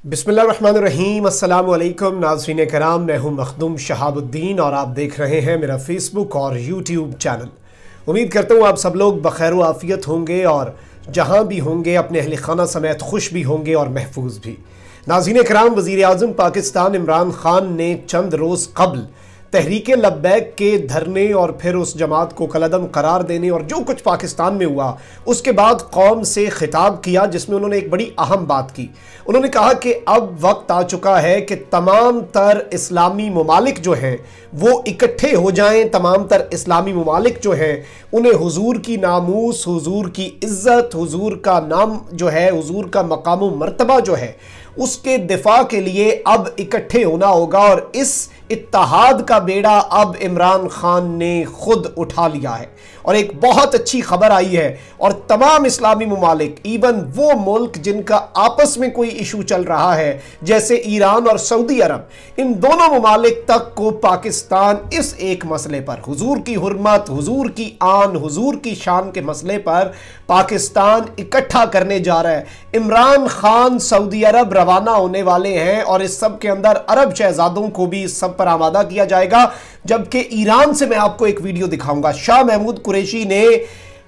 बिस्मिल्लाहिर्रहमानिर्रहीम। अस्सलाम वालेकुम नाज़रीन कराम, मैं हूं मखदूम शहाबुद्दीन और आप देख रहे हैं मेरा फेसबुक और यूट्यूब चैनल। उम्मीद करता हूं आप सब लोग बखैर व आफियत होंगे और जहां भी होंगे अपने अहल खाना समेत खुश भी होंगे और महफूज भी। नाज़रीन कराम, वज़ीर आज़म पाकिस्तान इमरान खान ने चंद रोज़ कबल तहरीके लब्बैक के धरने और फिर उस जमात को कलअदम करार देने और जो कुछ पाकिस्तान में हुआ उसके बाद कौम से खिताब किया, जिसमें उन्होंने एक बड़ी अहम बात की। उन्होंने कहा कि अब वक्त आ चुका है कि तमाम तर इस्लामी ममालिक जो हैं वो इकट्ठे हो जाएं। तमाम तर इस्लामी ममालिक जो हैं उन्हें हुजूर की नामूस, हुजूर की इज्जत, हुजूर का नाम जो है, हुजूर का मकाम व मर्तबा जो है, उसके दिफा के लिए अब इकट्ठे होना होगा। और इस इत्तेहाद का बेड़ा अब इमरान खान ने खुद उठा लिया है और एक बहुत अच्छी खबर आई है। और तमाम इस्लामी ममालिक, इवन वो मुल्क जिनका आपस में कोई इशू चल रहा है जैसे ईरान और सऊदी अरब, इन दोनों ममालिक तक को पाकिस्तान इस एक मसले पर, हुजूर की हुर्मत, हुजूर की आन, हुजूर की शान के मसले पर पाकिस्तान इकट्ठा करने जा रहा है। इमरान खान सऊदी अरब रवाना होने वाले हैं और इस सब के अंदर अरब शहजादों को भी इस सब पर आमादा किया जाएगा। जबकि ईरान से मैं आपको एक वीडियो दिखाऊंगा। शाह महमूद कुरैशी ने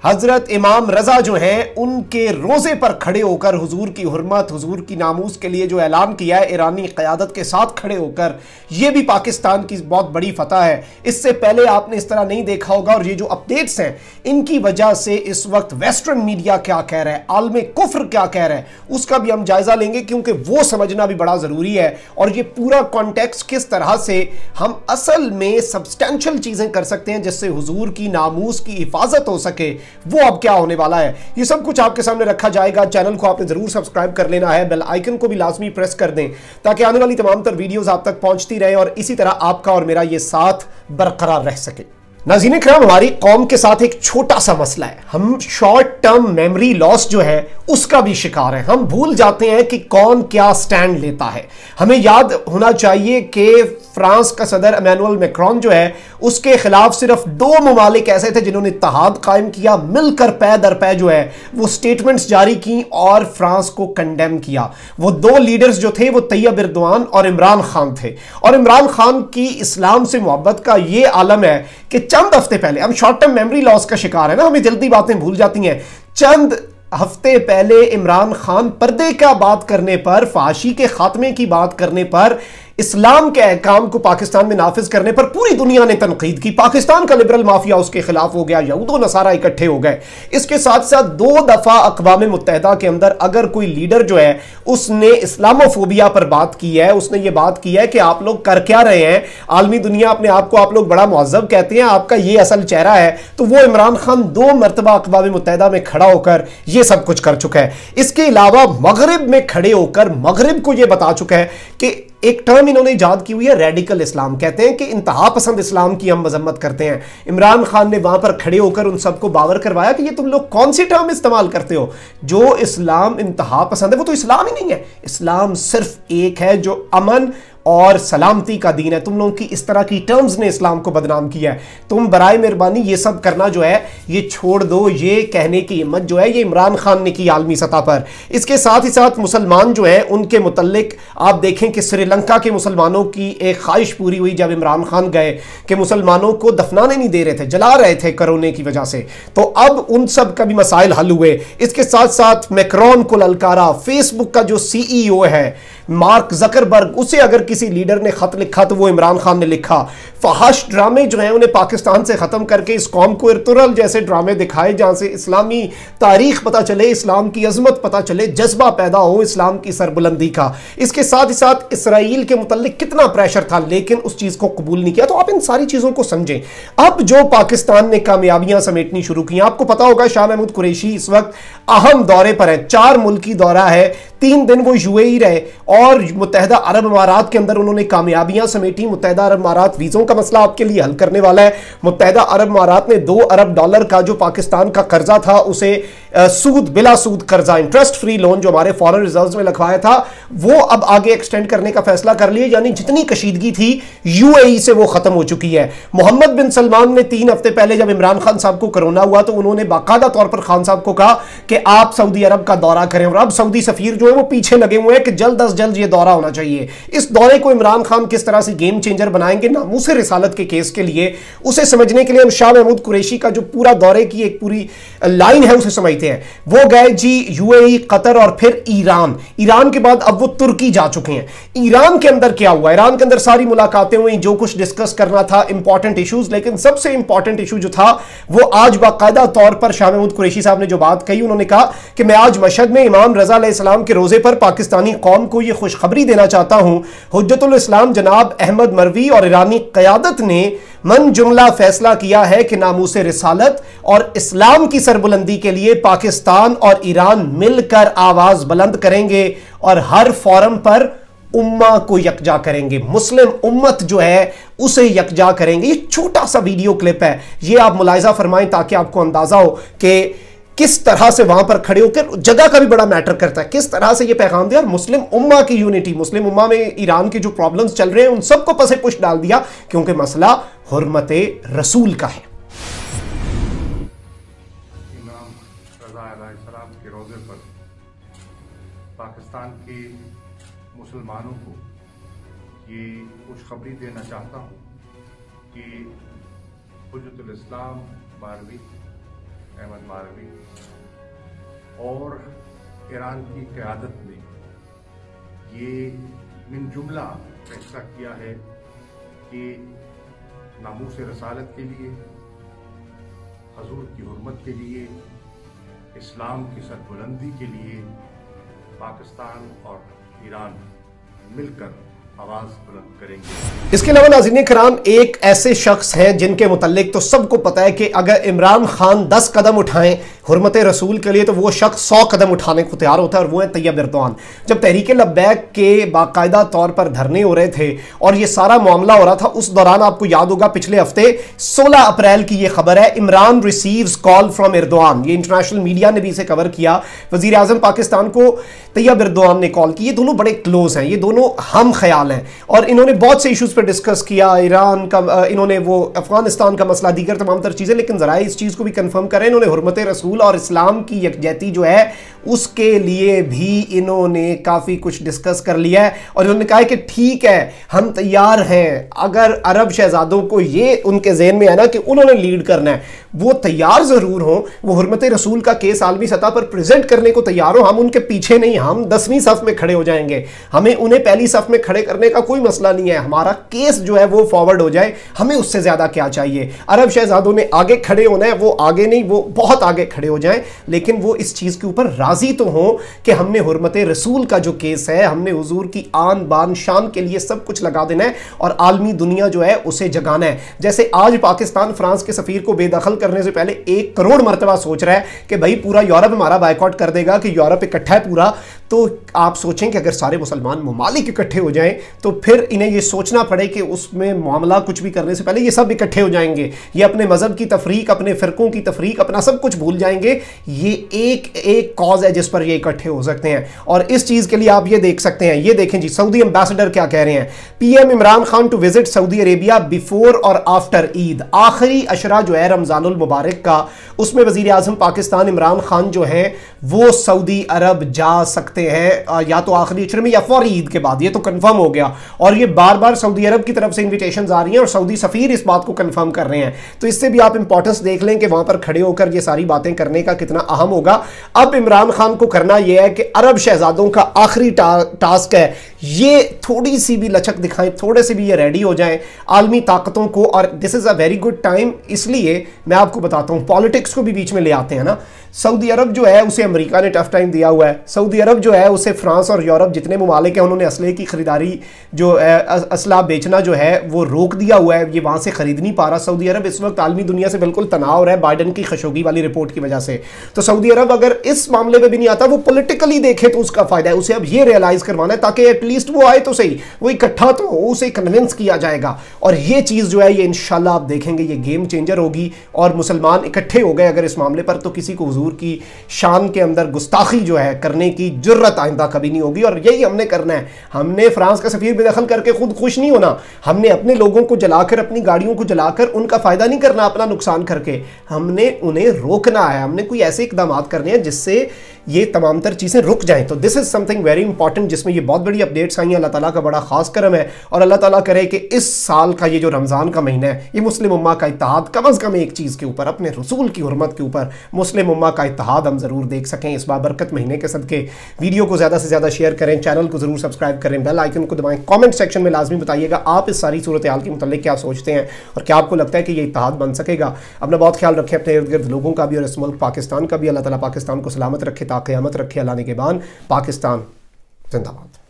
हजरत इमाम रजा जो हैं उनके रोजे पर खड़े होकर हुजूर की हुर्मत, हुजूर की नामूस के लिए जो ऐलान किया है ईरानी क़यादत के साथ खड़े होकर, यह भी पाकिस्तान की बहुत बड़ी फतह है। इससे पहले आपने इस तरह नहीं देखा होगा। और ये जो अपडेट्स हैं इनकी वजह से इस वक्त वेस्टर्न मीडिया क्या कह रहा है, आलम कुफ्र क्या कह रहा है, उसका भी हम जायजा लेंगे, क्योंकि वो समझना भी बड़ा जरूरी है। और ये पूरा कॉन्टेक्स्ट किस तरह से हम असल में सब्सटेंशियल चीजें कर सकते हैं जिससे हुजूर की नामूस की हिफाजत हो सके, वो अब क्या होने वाला है, ये सब कुछ आपके सामने रखा जाएगा। चैनल को आपने जरूर सब्सक्राइब कर लेना है, बेल आइकन को भी लाजमी प्रेस कर दें ताकि आने वाली तमाम तर वीडियोस आप तक पहुंचती रहे और इसी तरह आपका और मेरा ये साथ बरकरार रह सके। नाज़रीन किराम, हमारी कौम के साथ एक छोटा सा मसला है। हम शॉर्ट टर्म मेमोरी लॉस जो है उसका भी शिकार है। हम भूल जाते हैं कि कौन क्या स्टैंड लेता है। हमें याद होना चाहिए कि फ्रांस का सदर इमैनुअल मैक्रोन जो है उसके खिलाफ सिर्फ दो ममालिक ऐसे थे जिन्होंने इत्तेहाद कायम किया, मिलकर पै दर पै जो है वो स्टेटमेंट्स जारी की और फ्रांस को कंडेम किया। वो दो लीडर्स जो थे वो तैयब एर्दोआन और इमरान खान थे। और इमरान खान की इस्लाम से मोहब्बत का ये आलम है कि चंद हफ्ते पहले, हम शॉर्ट टर्म मेमोरी लॉस का शिकार है ना, हमें जल्दी बातें भूल जाती हैं। चंद हफ्ते पहले इमरान खान पर्दे का बात करने पर, फाशी के खात्मे की बात करने पर, इस्लाम के अहकाम को पाकिस्तान में नाफिज करने पर पूरी दुनिया ने तनकीद की। पाकिस्तान का लिबरल माफिया उसके खिलाफ हो गया, यहूदो नसारा इकट्ठे हो गए। इसके साथ साथ दो दफा अक़वाम मुत्तहिदा के अंदर अगर कोई लीडर जो है उसने इस्लामोफोबिया पर बात की है, उसने ये बात की है कि आप लोग कर क्या रहे हैं, आलमी दुनिया अपने आप को आप लोग बड़ा मुअज़्ज़ब कहते हैं, आपका ये असल चेहरा है, तो वो इमरान खान दो मरतबा अक़वाम मुत्तहिदा में खड़ा होकर ये सब कुछ कर चुका है। इसके अलावा मगरिब में खड़े होकर मगरिब को यह बता चुका है कि एक टर्म इन्होंने इजाद की हुई है, रेडिकल इस्लाम। कहते हैं कि इंतहा पसंद इस्लाम की हम मजम्मत करते हैं। इमरान खान ने वहां पर खड़े होकर उन सबको बावर करवाया कि ये तुम लोग कौन सी टर्म इस्तेमाल करते हो, जो इस्लाम इंतहा पसंद है वो तो इस्लाम ही नहीं है। इस्लाम सिर्फ एक है जो अमन और सलामती का दीन है। तुम लोगों की इस तरह की टर्म्स ने इस्लाम को बदनाम किया है। तुम बराए मेहरबानी ये सब करना जो है ये छोड़ दो। ये कहने की हिम्मत जो है ये इमरान खान ने की आलमी सतह पर। इसके साथ ही साथ मुसलमान जो है उनके मुतल्लिक आप देखें कि श्रीलंका के मुसलमानों की एक ख्वाहिश पूरी हुई जब इमरान खान गए कि मुसलमानों को दफनाने नहीं दे रहे थे, जला रहे थे कोरोना की वजह से। तो अब उन सब का भी मसाइल हल हुए। इसके साथ साथ मैक्रोन को ललकारा। फेसबुक का जो CEO है मार्क ज़करबर्ग, उसे अगर किसी लीडर ने खत लिखा तो वो इमरान खान ने लिखा। फहाश ड्रामे जो हैं उन्हें पाकिस्तान से ख़त्म करके इस कौम को इर्तुगरुल जैसे ड्रामे दिखाए जहाँ से इस्लामी तारीख पता चले, इस्लाम की अजमत पता चले, जज्बा पैदा हो इस्लाम की सरबुलंदी का। इसके साथ ही साथ इसराइल के मुतल्लिक कितना प्रेशर था लेकिन उस चीज़ को कबूल नहीं किया। तो आप इन सारी चीज़ों को समझें। अब जो पाकिस्तान ने कामयाबियाँ समेटनी शुरू की, आपको पता होगा शाह महमूद कुरैशी इस वक्त अहम दौरे पर है, 4 मुल्की दौरा है, 3 दिन वो UAE रहे और मुत्तहिदा अरब अमारात के अंदर उन्होंने कामयाबियां समेटी। मुत्तहिदा अरब अमारात वीज़ों का मसला आपके लिए हल करने वाला है। मुत्तहिदा अरब अमारात ने $2 अरब का जो पाकिस्तान का कर्जा था उसे सूद बिला सूद कर्जा, इंटरेस्ट फ्री लोन जो हमारे फॉरेन रिजर्व्स में लिखवाया था वो अब आगे एक्सटेंड करने का फैसला कर लिया। यानी जितनी कशीदगी थी UAE से वो खत्म हो हो चुकी है। मोहम्मद बिन सलमान ने 3 हफ्ते पहले जब इमरान खान साहब को कोरोना हुआ तो उन्होंने बाकायदा तौर पर खान साहब को कहा कि आप सऊदी अरब का दौरा करें, और अब सऊदी सफीर जो है वो पीछे लगे हुए हैं कि जल्द अज जल्द ये दौरा होना चाहिए। इस दौरे को इमरान खान किस तरह से गेम चेंजर बनाएंगे नामूसे रिसालत के केस के लिए, उसे समझने के लिए हम शाह महमूद कुरैशी का जो पूरा दौरे की एक पूरी लाइन है उसे समझते हैं। वो गए जी यूएई, कतर और फिर ईरान। ईरान के बाद अब वो तुर्की जा चुके हैं। ईरान के अंदर क्या हुआ? ईरान के अंदर सारी मुलाकातें हुई, जो कुछ डिस्कस करना था इंपॉर्टेंट इश्यूज, लेकिन सबसे इंपॉर्टेंट इशू जो था वो आज बाकायदा तौर पर शाह महमूद कुरैशी साहब ने जो बात कही, उन्होंने कहा कि मैं आज मशहद में इमाम रजा अलैहिस्सलाम के रोजे पर पाकिस्तानी कौम को यह खुशखबरी देना चाहता हूं, हुज्जतुल इस्लाम जनाब अहमद मरवी और ईरानी क़यादत ने मन जुमला फैसला किया है कि नामूसे रिसालत और इस्लाम की सरबुलंदी के लिए पाकिस्तान और ईरान मिलकर आवाज बुलंद करेंगे और हर फोरम पर उम्मा को यकजा करेंगे, मुस्लिम उम्मत जो है उसे यकजा करेंगे। ये छोटा सा वीडियो क्लिप है, ये आप मुलाहिजा फरमाएं ताकि आपको अंदाजा हो कि किस तरह से वहां पर खड़े होकर, जगह का भी बड़ा मैटर करता है, किस तरह से ये पैगाम दिया और मुस्लिम उम्मा की यूनिटी, मुस्लिम उम्मा में ईरान के जो प्रॉब्लम्स चल रहे हैं उन सबको पसे पुश डाल दिया, क्योंकि मसला हुर्मते रसूल का है। इमाम रज़ा अलैहिस्सलाम के रोज़े पर पाकिस्तान के मुसलमानों को ये खुशखबरी देना चाहता हूँ कि हुज्जतुल इस्लाम बारवी अहमद बारवी और ईरान की क़यादत ने ये मिन जुमला फैसला किया है कि नामूसे रसालत के लिए, हजूर की हुर्मत के लिए, इस्लाम की सरबुलंदी के लिए पाकिस्तान और ईरान मिलकर आवाज बुलंद करेंगे। इसके अलावा नाज़रीन कराम, एक ऐसे शख्स हैं जिनके मुतल्लिक तो सबको पता है कि अगर इमरान खान 10 कदम उठाएं हुर्मत रसूल के लिए तो वो शख्स 100 कदम उठाने को तैयार होता है, और वो है तैयब एर्दोआन। जब तहरीक लब्बैक के बाकायदा तौर पर धरने हो रहे थे और ये सारा मामला हो रहा था, उस दौरान आपको याद होगा पिछले हफ्ते 16 अप्रैल की ये खबर है, Imran receives call from Erdogan. ये इंटरनेशनल मीडिया ने भी इसे कवर किया। वजीर आजम पाकिस्तान को तैयब एर्दोआन ने कॉल की। ये दोनों बड़े क्लोज हैं, ये दोनों हम ख्याल हैं, और इन्होंने बहुत से इश्यूज पर डिस्कस किया, ईरान का, इन्होंने वो अफगानिस्तान का मसला, दीगर तमाम तर चीजें, लेकिन जरा इस चीज को भी कंफर्म करें, इन्होंने हुर्मत रसूल और इस्लाम की यकजहती जो है उसके लिए भी इन्होंने काफी कुछ डिस्कस कर लिया है, और इन्होंने कहा है कि ठीक है हम तैयार हैं, अगर अरब शहजादों को ये उनके ज़हन में है ना कि उन्होंने लीड करना है, वो तैयार जरूर हो, वो हुर्मत रसूल का केस आलमी सतह पर प्रेजेंट करने को तैयार हो, हम उनके पीछे नहीं, हम 10वीं सफ में खड़े हो जाएंगे, हमें उन्हें पहली सफ में खड़े करने का कोई मसला नहीं है, हमारा केस जो है वो फॉरवर्ड हो जाए, हमें उससे ज्यादा क्या चाहिए। अरब शहजादों ने आगे खड़े होना है, वो आगे नहीं, वो बहुत आगे खड़े हो जाएं, लेकिन वो इस चीज के ऊपर राजी तो हो कि हमने हुर्मत रसूल का जो केस है, हमने हुजूर की आन बान शान के लिए सब कुछ लगा देना है और आलमी दुनिया जो है उसे जगाना है। जैसे आज पाकिस्तान फ्रांस के सफीर को बेदखल करने से पहले 1 करोड़ मरतबा सोच रहा है कि भाई पूरा यूरोप हमारा बायकॉट कर देगा, कि यूरोप इकट्ठा है पूरा, तो आप सोचें कि अगर सारे मुसलमान ममालिक इकट्ठे हो जाएं तो फिर इन्हें यह सोचना पड़े कि उसमें मामला कुछ भी करने से पहले ये सब इकट्ठे हो जाएंगे, ये अपने मजहब की तफरीक, अपने फिरकों की तफरीक, अपना सब कुछ भूल जाएंगे। ये एक एक कॉज है जिस पर ये इकट्ठे हो सकते हैं, और इस चीज के लिए आप ये देख सकते हैं, ये देखें जी सऊदी एम्बेसडर क्या कह रहे हैं। PM Imran Khan to visit Saudi Arabia before और आफ्टर ईद। आखिरी अशरा जो है रमजानुल मुबारक का, उसमें वजीर आजम पाकिस्तान इमरान खान जो है वो सऊदी अरब जा सकते हैं, या तो आखिरी अशरे में या फौरी ईद के बाद, ये तो कंफर्म हो गया, और ये बार बार सऊदी अरब की तरफ से इन्विटेशंस आ रही हैं और सऊदी सफीर इस बात को कंफर्म कर रहे हैं। तो इससे भी आप इंपॉर्टेंस देख लें कि वहां पर खड़े होकर ये सारी बातें करने का कितना अहम होगा। अब इमरान खान को करना यह है कि अरब शहजादों का आखिरी टास्क है, ये थोड़ी सी भी लचक दिखाएं, थोड़े से भी ये रेडी हो जाएं आलमी ताकतों को, और this is a very good time. इसलिए मैं आपको बताता हूं, पॉलिटिक्स को भी बीच में ले आते हैं ना। सऊदी अरब जो है उसे अमेरिका ने टफ टाइम दिया हुआ है, सऊदी अरब जो है उसे फ्रांस और यूरोप जितने ममालिक हैं उन्होंने असले की खरीदारी जो असला बेचना जो है वो रोक दिया हुआ है, ये वहां से खरीद नहीं पा रहा। सऊदी अरब इस वक्त आलमी दुनिया से बिल्कुल तनाव रहा है बाइडन की खशोगी वाली रिपोर्ट की वजह से। तो सऊदी अरब अगर इस मामले में भी नहीं आता, वो पॉलिटिकली देखे तो उसका फायदा है, उसे अब ये रियलाइज करवाना है ताकि एटलीस्ट वो आए तो सही, वो इकट्ठा तो हो, उसे कन्विंस किया जाएगा। और ये चीज जो है ये इंशाल्लाह आप देखेंगे ये गेम चेंजर होगी, और मुसलमान इकट्ठे हो गए अगर इस मामले पर, तो किसी को हुजूर हुजूर की शान के अंदर गुस्ताखी जो है करने की जुर्रत आइंदा कभी नहीं होगी। और यही हमने करना है। हमने फ्रांस का सफीर बेदखल करके खुद खुश नहीं होना, हमने अपने लोगों को जलाकर, अपनी गाड़ियों को जलाकर उनका फायदा नहीं करना अपना नुकसान करके, हमने उन्हें रोकना है। हमने कोई ऐसे इकदाम करने हैं जिससे ये तमाम तर चीज़ें रुक जाएं। तो this is something very important जिसमें ये बहुत बड़ी अपडेट्स आई हैं। अल्लाह ताला का बड़ा खास करम है और अल्लाह ताला करे कि इस साल का ये जो रमज़ान का महीना है ये मुस्लिम उम्मा का इत्तेहाद कम अज़ कम एक चीज़ के ऊपर, अपने रसूल की हुर्मत के ऊपर मुस्लिम उम्मा का इत्तेहाद हम ज़रूर देख सकें इस बाबरकत महीने के सदके। वीडियो को ज़्यादा से ज़्यादा शेयर करें, चैनल को ज़रूर सब्सक्राइब करें, बेल आइकन को दबाएं, कॉमेंट सेक्शन में लाजमी बताइएगा आप इस सारी सूरत हाल के मुताल्लिक क्या सोचते हैं और क्या आपको लगता है कि ये इत्तेहाद बन सकेगा। अपना बहुत ख्याल रखें, अपने इर्द गिर्द लोगों का भी और इस मुल्क पाकिस्तान का भी। अल्लाह ताला पाकिस्तान को सलामत रखे, ता क़यामत रखे। अल्लाह ने के बाद पाकिस्तान जिंदाबाद।